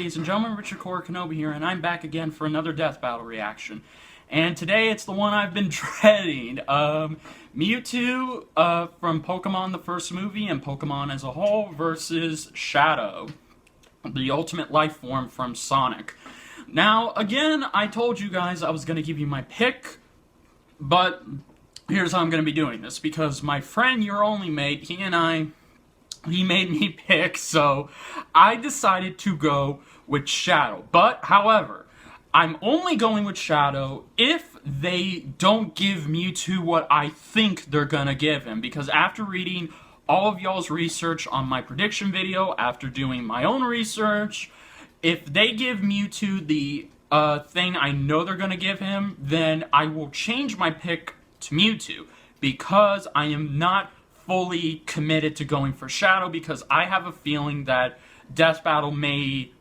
ladies and gentlemen, Richard Core Kenobi here, and I'm back again for another Death Battle reaction. And today it's the one I've been dreading. Mewtwo from Pokemon the first movie and Pokemon as a whole versus Shadow, the ultimate life form from Sonic. Now, again, I told you guys I was going to give you my pick, but here's how I'm going to be doing this, because my friend, your only mate, he made me pick, so I decided to go with Shadow. But, however, I'm only going with Shadow if they don't give Mewtwo what I think they're gonna give him, because after reading all of y'all's research on my prediction video, after doing my own research, if they give Mewtwo the thing I know they're gonna give him, then I will change my pick to Mewtwo, because I am not fully committed to going for Shadow, because I have a feeling that Death Battle may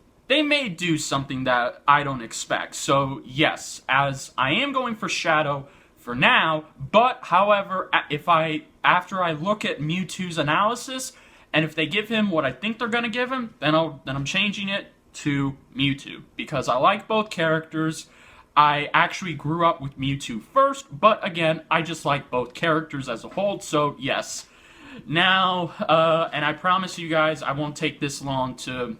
do something that I don't expect. So yes, as I am going for Shadow for now, but however, after I look at Mewtwo's analysis, and if they give him what I think they're gonna give him, then I'm changing it to Mewtwo, because I like both characters. I actually grew up with Mewtwo first, but again, I just like both characters as a whole, so yes. Now, and I promise you guys, I won't take this long to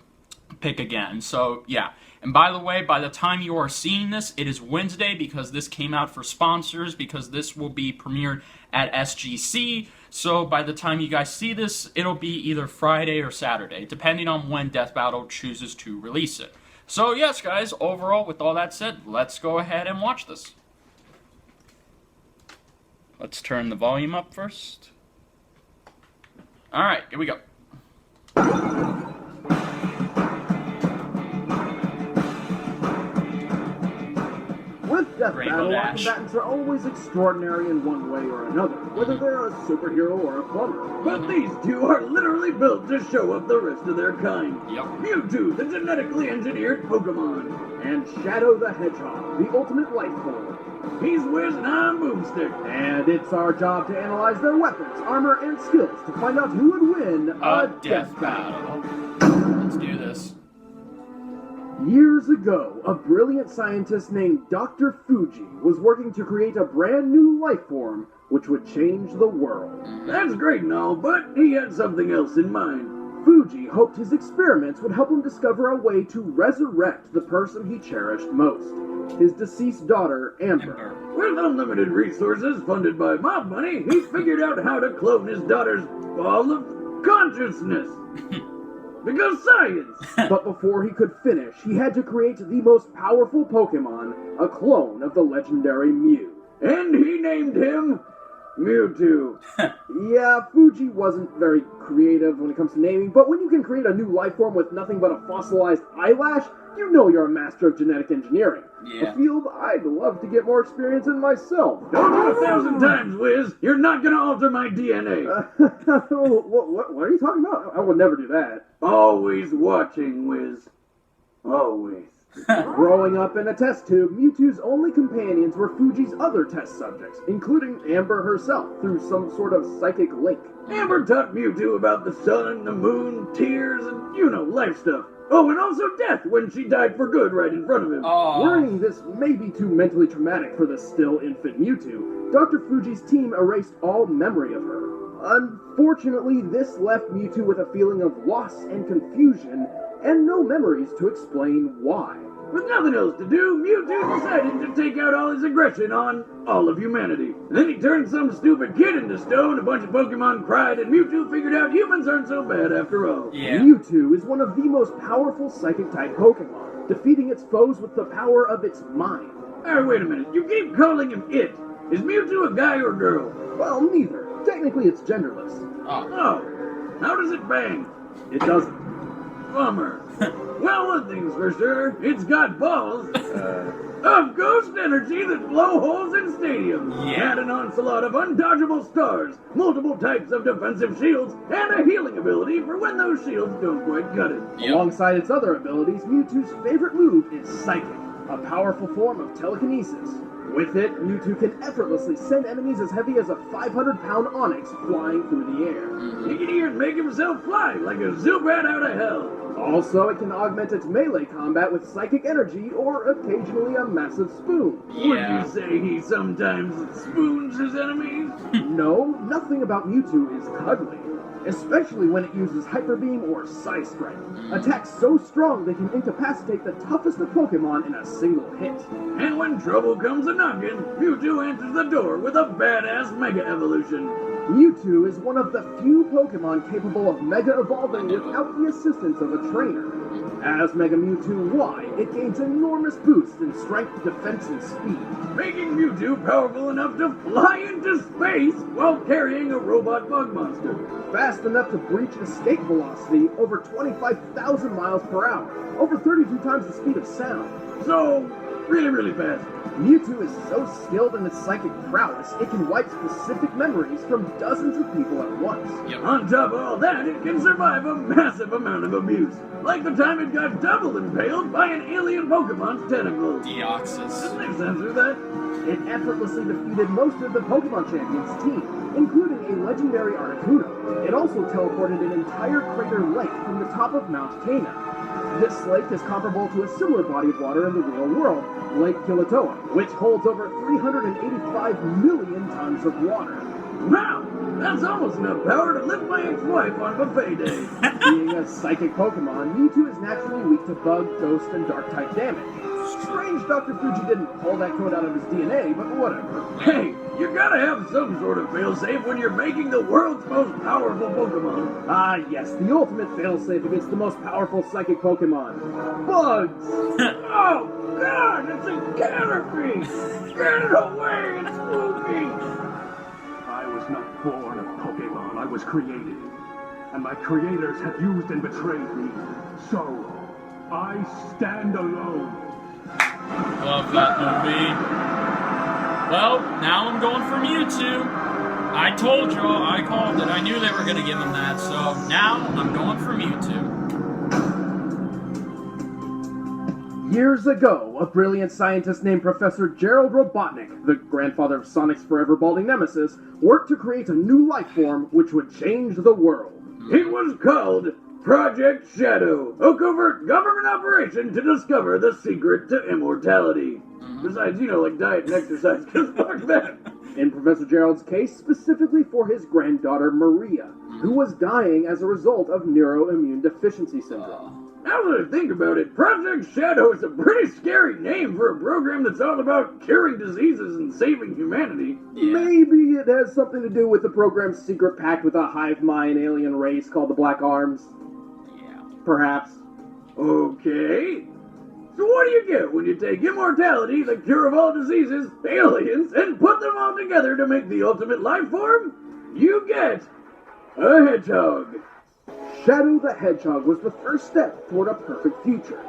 pick again, so yeah. And by the way, by the time you are seeing this, it is Wednesday, because this came out for sponsors, because this will be premiered at SGC, so by the time you guys see this, it'll be either Friday or Saturday, depending on when Death Battle chooses to release it. So yes, guys, overall, with all that said, let's go ahead and watch this. Let's turn the volume up first. Alright, here we go. With Death Battle, our combatants are always extraordinary in one way or another, whether they're a superhero or a plumber. But these two are literally built to show up the rest of their kind. Yep. Mewtwo, the genetically engineered Pokemon, and Shadow the Hedgehog, the ultimate life form. He's Wiz and I'm Boomstick, and it's our job to analyze their weapons, armor, and skills to find out who would win a Death Battle. Let's do this. Years ago, a brilliant scientist named Dr. Fuji was working to create a brand new life form which would change the world. That's great and all, but he had something else in mind. Fuji hoped his experiments would help him discover a way to resurrect the person he cherished most, his deceased daughter, Amber. With unlimited resources funded by mob money, he figured out how to clone his daughter's ball of consciousness. Because science! But before he could finish, he had to create the most powerful Pokemon, a clone of the legendary Mew. And he named him Mewtwo. Yeah, Fuji wasn't very creative when it comes to naming, but when you can create a new life form with nothing but a fossilized eyelash, you know you're a master of genetic engineering. Yeah. A field I'd love to get more experience in myself. Don't do 1,000 times, Wiz! You're not gonna alter my DNA! What are you talking about? I would never do that. Always watching, Wiz. Always. Growing up in a test tube, Mewtwo's only companions were Fuji's other test subjects, including Amber herself, through some sort of psychic link. Amber taught Mewtwo about the sun, the moon, tears, and, life stuff. Oh, and also death, when she died for good right in front of him. Aww. Worrying this may be too mentally traumatic for the still infant Mewtwo, Dr. Fuji's team erased all memory of her. Unfortunately, this left Mewtwo with a feeling of loss and confusion, and no memories to explain why. With nothing else to do, Mewtwo decided to take out all his aggression on all of humanity. Then he turned some stupid kid into stone, a bunch of Pokemon cried, and Mewtwo figured out humans aren't so bad after all. Yeah. Mewtwo is one of the most powerful Psychic-type Pokemon, defeating its foes with the power of its mind. Alright, wait a minute. You keep calling him it. Is Mewtwo a guy or a girl? Well, neither. Technically, it's genderless. Oh. How does it bang? It doesn't. Bummer. Well, one thing's for sure, it's got balls of ghost energy that blow holes in stadiums. Yeah. And an onslaught of undodgeable stars, multiple types of defensive shields, and a healing ability for when those shields don't quite cut it. Yep. Alongside its other abilities, Mewtwo's favorite move is Psychic, a powerful form of telekinesis. With it, Mewtwo can effortlessly send enemies as heavy as a 500-pound Onyx flying through the air. He can even make himself fly like a Zubat out of hell. Also, it can augment its melee combat with psychic energy or occasionally a massive spoon. Yeah. Would you say he sometimes spoons his enemies? No, nothing about Mewtwo is cuddly. Especially when it uses Hyper Beam or Psy Strike. Attacks so strong they can incapacitate the toughest of Pokemon in a single hit. And when trouble comes a-knocking, Mewtwo enters the door with a badass Mega Evolution. Mewtwo is one of the few Pokemon capable of Mega Evolving without the assistance of a trainer. As Mega Mewtwo Y, it gains enormous boosts in strength, defense, and speed. Making Mewtwo powerful enough to fly into space while carrying a robot bug monster. Fast enough to breach escape velocity over 25,000 miles per hour, over 32 times the speed of sound. So, really, really fast. Mewtwo is so skilled in its psychic prowess, it can wipe specific memories from dozens of people at once. Yep. On top of all that, it can survive a massive amount of abuse. Like the time it got double impaled by an alien Pokemon's tentacles. Deoxys. Didn't they censor that? It effortlessly defeated most of the Pokemon Champions team, including a legendary Articuno. It also teleported an entire crater lake from the top of Mount Cana. This lake is comparable to a similar body of water in the real world, Lake Kilauea, which holds over 385 million tons of water. Wow! That's almost enough power to lift my ex-wife on buffet day. Being a psychic Pokemon, Mewtwo is naturally weak to bug, ghost, and dark-type damage. Strange Dr. Fuji didn't pull that code out of his DNA, but whatever. Hey, you gotta have some sort of failsafe when you're making the world's most powerful Pokemon. Ah, yes, the ultimate failsafe against the most powerful psychic Pokemon. Bugs! Oh, God, it's a Caterpie! Get it away, it's spooky! I was not born a Pokemon, I was created. And my creators have used and betrayed me. So, I stand alone. Love that movie. Well, now I'm going for Mewtwo. I told you, I called it. I knew they were going to give him that, so now I'm going for Mewtwo. Years ago, a brilliant scientist named Professor Gerald Robotnik, the grandfather of Sonic's forever balding nemesis, worked to create a new life form which would change the world. It was called Project Shadow, a covert government operation to discover the secret to immortality. Besides, like diet and exercise, because fuck that. In Professor Gerald's case, specifically for his granddaughter Maria, who was dying as a result of neuroimmune deficiency syndrome. Now that I think about it, Project Shadow is a pretty scary name for a program that's all about curing diseases and saving humanity. Maybe it has something to do with the program's secret pact with a hive mind alien race called the Black Arms. Yeah. Perhaps. Okay. So what do you get when you take immortality, the cure of all diseases, aliens, and put them all together to make the ultimate life form? You get a hedgehog. Shadow the Hedgehog was the first step toward a perfect future.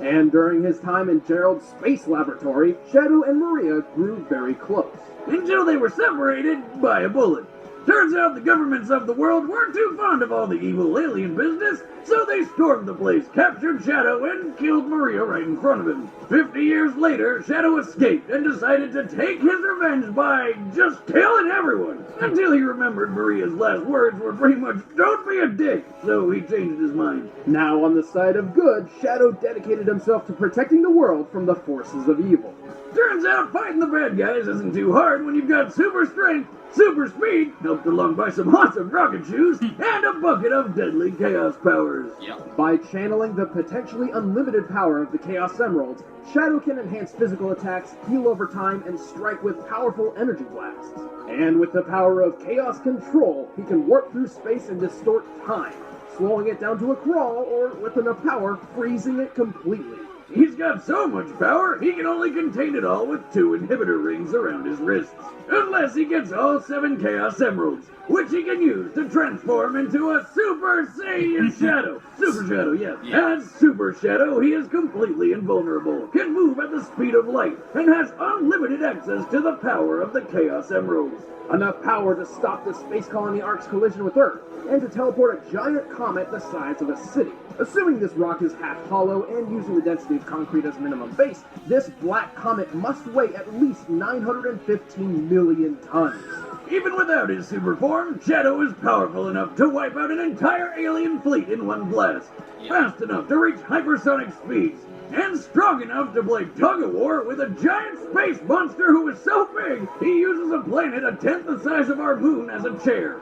And during his time in Gerald's space laboratory, Shadow and Maria grew very close. Until they were separated by a bullet. Turns out the governments of the world weren't too fond of all the evil alien business, so they stormed the place, captured Shadow, and killed Maria right in front of him. 50 years later, Shadow escaped and decided to take his revenge by just killing everyone. Until he remembered Maria's last words were pretty much, "Don't be a dick," so he changed his mind. Now on the side of good, Shadow dedicated himself to protecting the world from the forces of evil. Turns out fighting the bad guys isn't too hard when you've got super strength, super speed, helped along by some awesome rocket shoes, and a bucket of deadly chaos powers. Yep. By channeling the potentially unlimited power of the Chaos Emeralds, Shadow can enhance physical attacks, heal over time, and strike with powerful energy blasts. And with the power of Chaos Control, he can warp through space and distort time, slowing it down to a crawl, or with enough power, freezing it completely. He's got so much power, he can only contain it all with 2 inhibitor rings around his wrists. Unless he gets all 7 Chaos Emeralds, which he can use to transform into a Super Saiyan Shadow. Super Shadow, yes. As Super Shadow, he is completely invulnerable, can move at the speed of light, and has unlimited access to the power of the Chaos Emeralds. Enough power to stop the space colony Ark's collision with Earth, and to teleport a giant comet the size of a city, assuming this rock is half hollow and using the density leave concrete as minimum base, this black comet must weigh at least 915 million tons. Even without his super form, Shadow is powerful enough to wipe out an entire alien fleet in one blast, fast enough to reach hypersonic speeds, and strong enough to play tug-of-war with a giant space monster who is so big he uses a planet a tenth the size of our moon as a chair.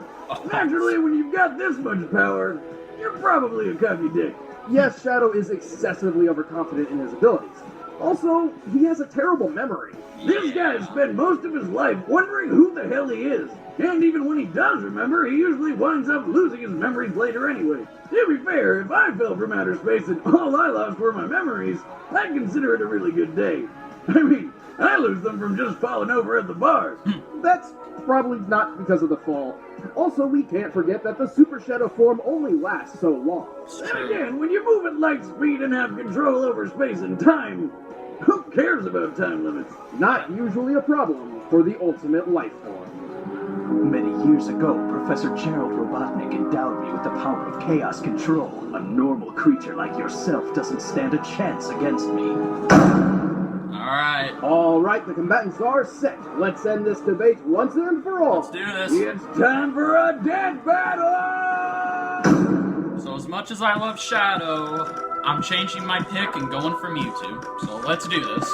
Naturally, when you've got this much power, you're probably a cocky dick. Yes, Shadow is excessively overconfident in his abilities. Also, he has a terrible memory. This guy spent most of his life wondering who the hell he is. And even when he does remember, he usually winds up losing his memories later anyway. To be fair, if I fell from outer space and all I lost were my memories, I'd consider it a really good day. I mean, I lose them from just falling over at the bar. That's probably not because of the fall. Also, we can't forget that the Super Shadow form only lasts so long. And again, when you move at light speed and have control over space and time, who cares about time limits? Not usually a problem for the ultimate life form. Many years ago, Professor Gerald Robotnik endowed me with the power of chaos control. A normal creature like yourself doesn't stand a chance against me. Alright, the combatants are set. Let's end this debate once and for all. Let's do this. It's time for a death battle! So as much as I love Shadow, I'm changing my pick and going for Mewtwo. So let's do this.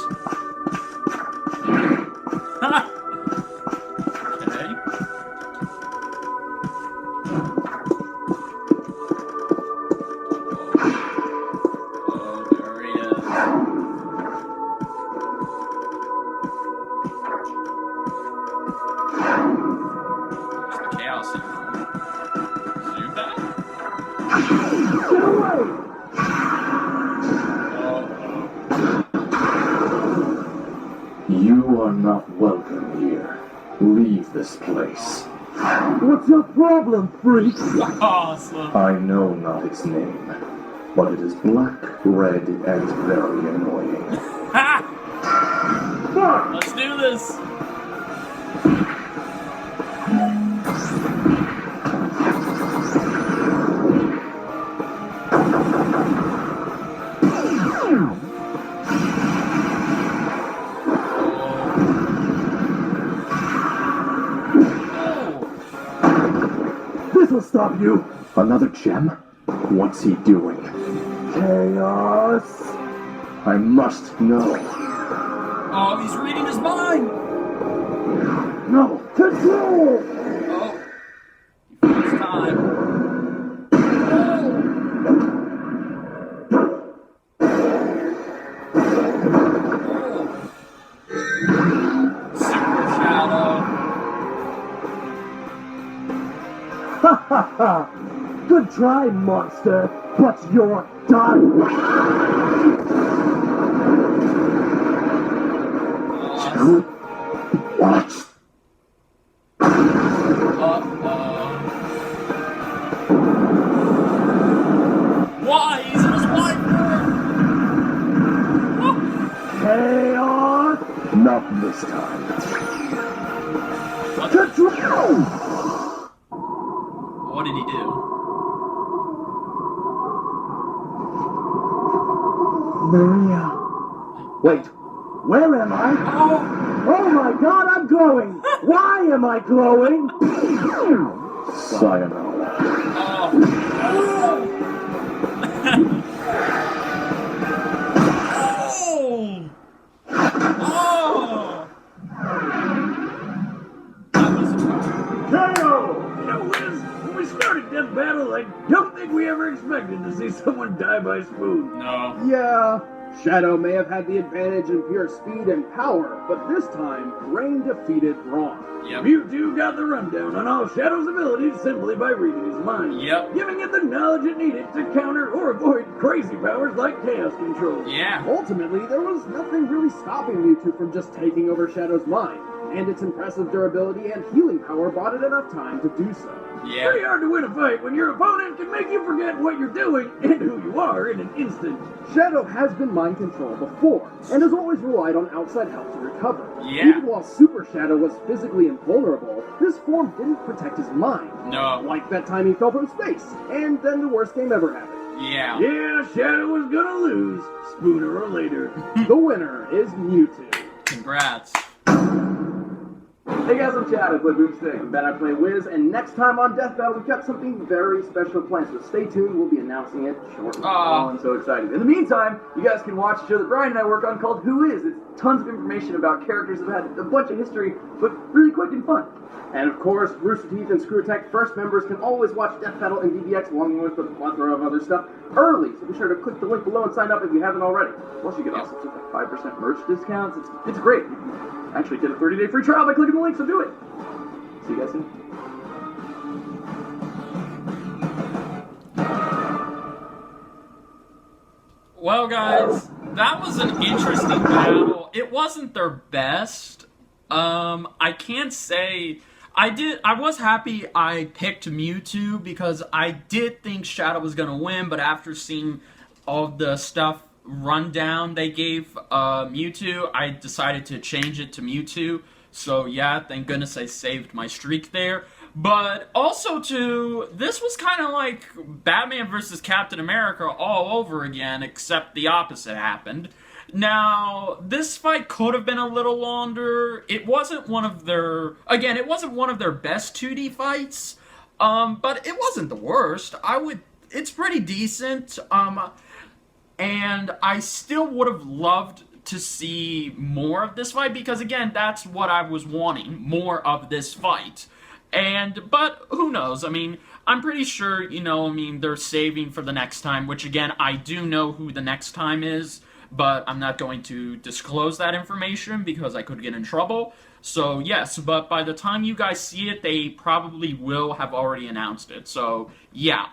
Okay. Oh, there he is. There's the Chaos Symbol. Zoom that? Get away! You are not welcome here. Leave this place. What's your problem, freak? Awesome. I know not its name, but it is black, red, and very annoying. Ha! Let's do this. This'll stop you! Another gem? What's he doing? Chaos! I must know. Oh, he's reading his mind. No! Control! Oh, first time. Super Shadow. Ha ha ha! Good try, monster, but you're done! What? Why? He's in his white form. Chaos! Not this time. Control! What did he do? Maria. Wait, where am I? Oh my god, I'm glowing! Why am I glowing? Sayonara. When we started Death Battle, I don't think we ever expected to see someone die by spoon. No. Yeah, Shadow may have had the advantage in pure speed and power, but this time, Rain defeated Brawn. Yep. Mewtwo got the rundown on all Shadow's abilities simply by reading his mind. Yep. Giving it the knowledge it needed to counter or avoid crazy powers like Chaos Control. Yeah. Ultimately, there was nothing really stopping Mewtwo from just taking over Shadow's mind, and its impressive durability and healing power bought it enough time to do so. Yeah. Pretty hard to win a fight when your opponent can make you forget what you're doing and who you are in an instant. Shadow has been mind controlled before, and has always relied on outside help to recover. Yeah. Even while Super Shadow was physically invulnerable, this form didn't protect his mind. No. Like that time he fell from space, and then the worst game ever happened. Yeah. Yeah, Shadow was gonna lose, sooner or later. The winner is Mewtwo. Congrats. Hey guys, I'm Chad, I play Boomstick. I'm Ben, I play Wiz, and next time on Death Battle, we've got something very special planned, so stay tuned, we'll be announcing it shortly. Oh, I'm so excited. In the meantime, you guys can watch a show that Brian and I work on called Who Is? It's tons of information about characters that had a bunch of history, but really quick and fun. And of course, Rooster Teeth and Screw Attack First members can always watch Death Battle and DBX along with a plethora of other stuff early, so be sure to click the link below and sign up if you haven't already. Plus, you get also like 5% merch discounts. It's great. Actually did a 30-day free trial by clicking the link, so do it. See you guys soon. Well, guys, that was an interesting battle. It wasn't their best. I can't say... I was happy I picked Mewtwo because I did think Shadow was going to win, but after seeing all the stuff rundown they gave Mewtwo, I decided to change it to Mewtwo. So yeah, thank goodness I saved my streak there. But also too, this was kind of like Batman versus Captain America all over again, except the opposite happened. Now, this fight could have been a little longer. It wasn't one of their... Again, it wasn't one of their best 2D fights. But it wasn't the worst. It's pretty decent. And I still would have loved to see more of this fight because, again, that's what I was wanting. More of this fight. But who knows? I mean, I'm pretty sure, they're saving for the next time, which, again, I do know who the next time is. But I'm not going to disclose that information because I could get in trouble. So, yes, but by the time you guys see it, they probably will have already announced it. So, yeah.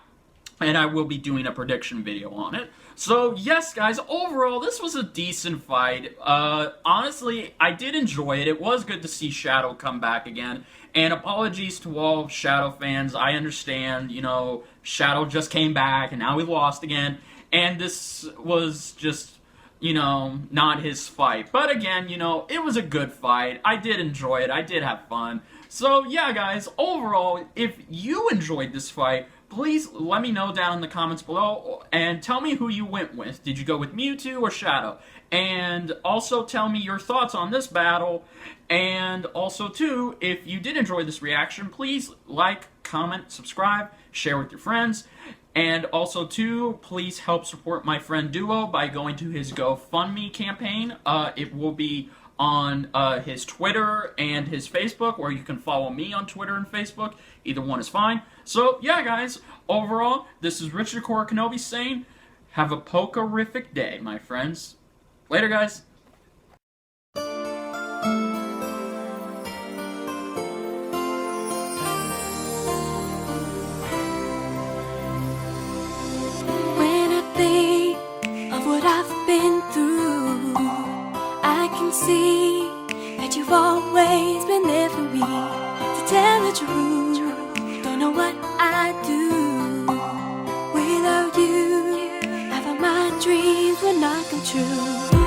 And I will be doing a prediction video on it. So, yes, guys, overall, this was a decent fight. Honestly, I did enjoy it. It was good to see Shadow come back again. And apologies to all Shadow fans. I understand, Shadow just came back, and now he lost again. And this was just... not his fight. But again, it was a good fight. I did enjoy it. I did have fun. So, yeah, guys, overall, if you enjoyed this fight, please let me know down in the comments below and tell me who you went with. Did you go with Mewtwo or Shadow? And also tell me your thoughts on this battle. And also, too, if you did enjoy this reaction, please like, comment, subscribe, share with your friends. And also, too, please help support my friend Duo by going to his GoFundMe campaign. It will be on his Twitter and his Facebook, or you can follow me on Twitter and Facebook. Either one is fine. So, yeah, guys, overall, this is Richard Core Kenobi saying, have a pokerific day, my friends. Later, guys. See that you've always been there for me. To tell the truth, don't know what I'd do without you. I thought my dreams would not come true.